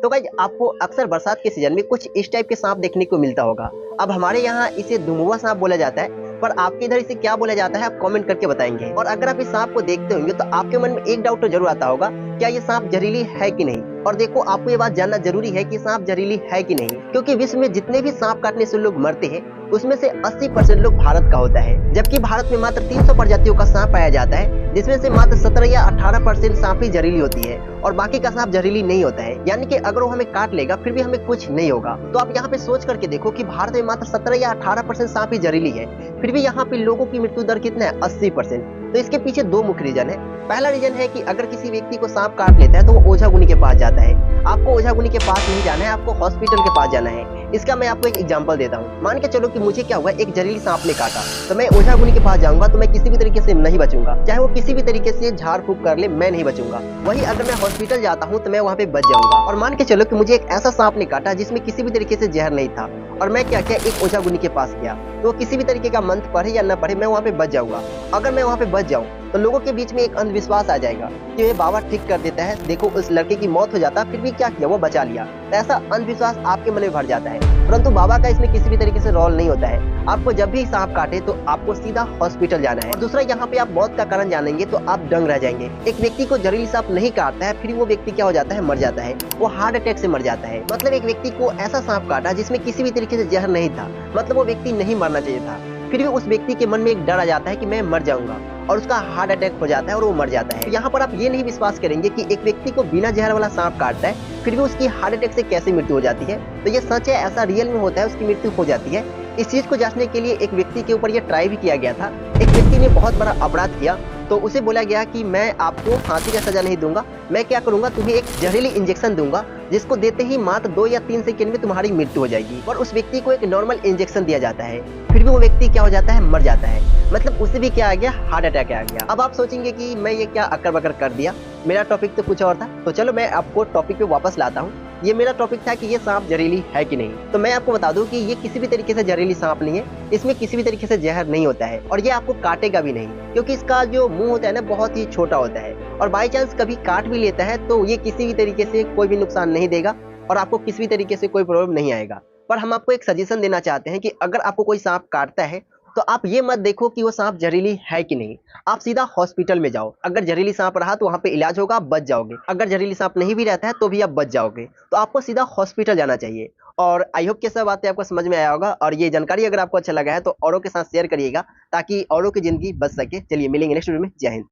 तो गाइज आपको अक्सर बरसात के सीजन में कुछ इस टाइप के सांप देखने को मिलता होगा। अब हमारे यहाँ इसे दुमुआ सांप बोला जाता है, पर आपके इधर इसे क्या बोला जाता है आप कमेंट करके बताएंगे। और अगर आप इस सांप को देखते होंगे तो आपके मन में एक डाउट तो जरूर आता होगा, क्या ये सांप जहरीली है कि नहीं। और देखो, आपको ये बात जानना जरूरी है कि सांप जहरीली है कि नहीं, क्योंकि विश्व में जितने भी सांप काटने से लोग मरते हैं उसमें से 80% लोग भारत का होता है, जबकि भारत में मात्र 300 प्रजातियों का सांप पाया जाता है, जिसमें से मात्र 17 या 18% सांप ही जहरीली होती है और बाकी का सांप जहरीली नहीं होता है। यानी कि अगर वो हमें काट लेगा फिर भी हमें कुछ नहीं होगा। तो आप यहाँ पे सोच करके देखो कि भारत में मात्र 17 या 18% सांप ही जहरीली है, फिर भी यहाँ पे लोगों की मृत्यु दर कितना है, 80%। तो इसके पीछे दो मुख्य रीजन है। पहला रीजन है कि अगर किसी व्यक्ति को सांप काट लेता है तो वो ओझा गुनी के पास जाता है। आपको ओझा गुनी के पास नहीं जाना है, आपको हॉस्पिटल के पास जाना है। इसका मैं आपको एक एग्जांपल देता हूँ। मान के चलो कि मुझे क्या हुआ, एक जहरीली सांप ने काटा, तो मैं ओझा गुनी के पास जाऊंगा तो मैं किसी भी तरीके से नहीं बचूंगा, चाहे वो किसी भी तरीके से झाड़ फूक कर ले, मैं नहीं बचूंगा। वही अगर मैं हॉस्पिटल जाता हूँ तो मैं वहाँ पे बच जाऊंगा। और मान के चलो कि मुझे एक ऐसा सांप ने काटा जिसमें किसी भी तरीके से जहर नहीं था, और मैं क्या किया, एक ओझा गुनी के पास गया, तो किसी भी तरीके का मंत्र पढ़े या न पढ़े मैं वहाँ पे बच जाऊंगा। अगर मैं वहाँ पे बच जाऊँ तो लोगों के बीच में एक अंधविश्वास आ जाएगा कि ये बाबा ठीक कर देता है, देखो उस लड़के की मौत हो जाता फिर भी क्या किया, वो बचा लिया। तो ऐसा अंधविश्वास आपके मन में भर जाता है, परंतु बाबा का इसमें किसी भी तरीके से रोल नहीं होता है। आपको जब भी सांप काटे तो आपको सीधा हॉस्पिटल जाना है। और दूसरा, यहाँ पे आप मौत का कारण जानेंगे तो आप दंग रह जाएंगे। एक व्यक्ति को जहरीली सांप नहीं काटता है, फिर वो व्यक्ति क्या हो जाता है, मर जाता है। वो हार्ट अटैक से मर जाता है। मतलब एक व्यक्ति को ऐसा सांप काटा जिसमें किसी भी तरीके से जहर नहीं था, मतलब वो व्यक्ति नहीं मरना चाहिए था, फिर भी उस व्यक्ति के मन में एक डर आ जाता है कि मैं मर जाऊंगा, और उसका हार्ट अटैक हो जाता है और वो मर जाता है। तो यहाँ पर आप ये नहीं विश्वास करेंगे कि एक व्यक्ति को बिना जहर वाला सांप काटता है फिर भी उसकी हार्ट अटैक से कैसे मृत्यु हो जाती है। तो ये सच है, ऐसा रियल में होता है, उसकी मृत्यु हो जाती है। इस चीज को जांचने के लिए एक व्यक्ति के ऊपर यह ट्राई भी किया गया था। एक व्यक्ति ने बहुत बड़ा अपराध किया, तो उसे बोला गया कि मैं आपको फांसी का सजा नहीं दूंगा, मैं क्या करूंगा, तुम्हें एक जहरीली इंजेक्शन दूंगा जिसको देते ही मात्र 2 या 3 सेकंड में तुम्हारी मृत्यु हो जाएगी। और उस व्यक्ति को एक नॉर्मल इंजेक्शन दिया जाता है, फिर भी वो व्यक्ति क्या हो जाता है, मर जाता है। मतलब उसे भी क्या आ गया, हार्ट अटैक आ गया। अब आप सोचेंगे कि मैं ये क्या अक्कर बकर कर दिया, मेरा टॉपिक तो कुछ और था। तो चलो मैं आपको टॉपिक पे वापस लाता हूँ। ये मेरा टॉपिक था कि ये सांप जहरीली है कि नहीं। तो मैं आपको बता दूं कि ये किसी भी तरीके से जहरीली सांप नहीं है, इसमें किसी भी तरीके से जहर नहीं होता है, और ये आपको काटेगा भी नहीं, क्योंकि इसका जो मुंह होता है ना बहुत ही छोटा होता है, और बाई चांस कभी काट भी लेता है तो ये किसी भी तरीके से कोई भी नुकसान नहीं देगा और आपको किसी भी तरीके से कोई प्रॉब्लम नहीं आएगा। पर हम आपको एक सजेशन देना चाहते हैं कि अगर आपको कोई सांप काटता है तो आप ये मत देखो कि वो सांप जहरीली है कि नहीं, आप सीधा हॉस्पिटल में जाओ। अगर जहरीली सांप रहा तो वहां पे इलाज होगा, आप बच जाओगे। अगर जहरीली सांप नहीं भी रहता है तो भी आप बच जाओगे। तो आपको सीधा हॉस्पिटल जाना चाहिए। और आई होप कि सब बातें आपको समझ में आया होगा, और ये जानकारी अगर आपको अच्छा लगा है तो औरों के साथ शेयर करिएगा ताकि औरों की जिंदगी बच सके। चलिए मिलेंगे नेक्स्ट वीडियो में। जय हिंद।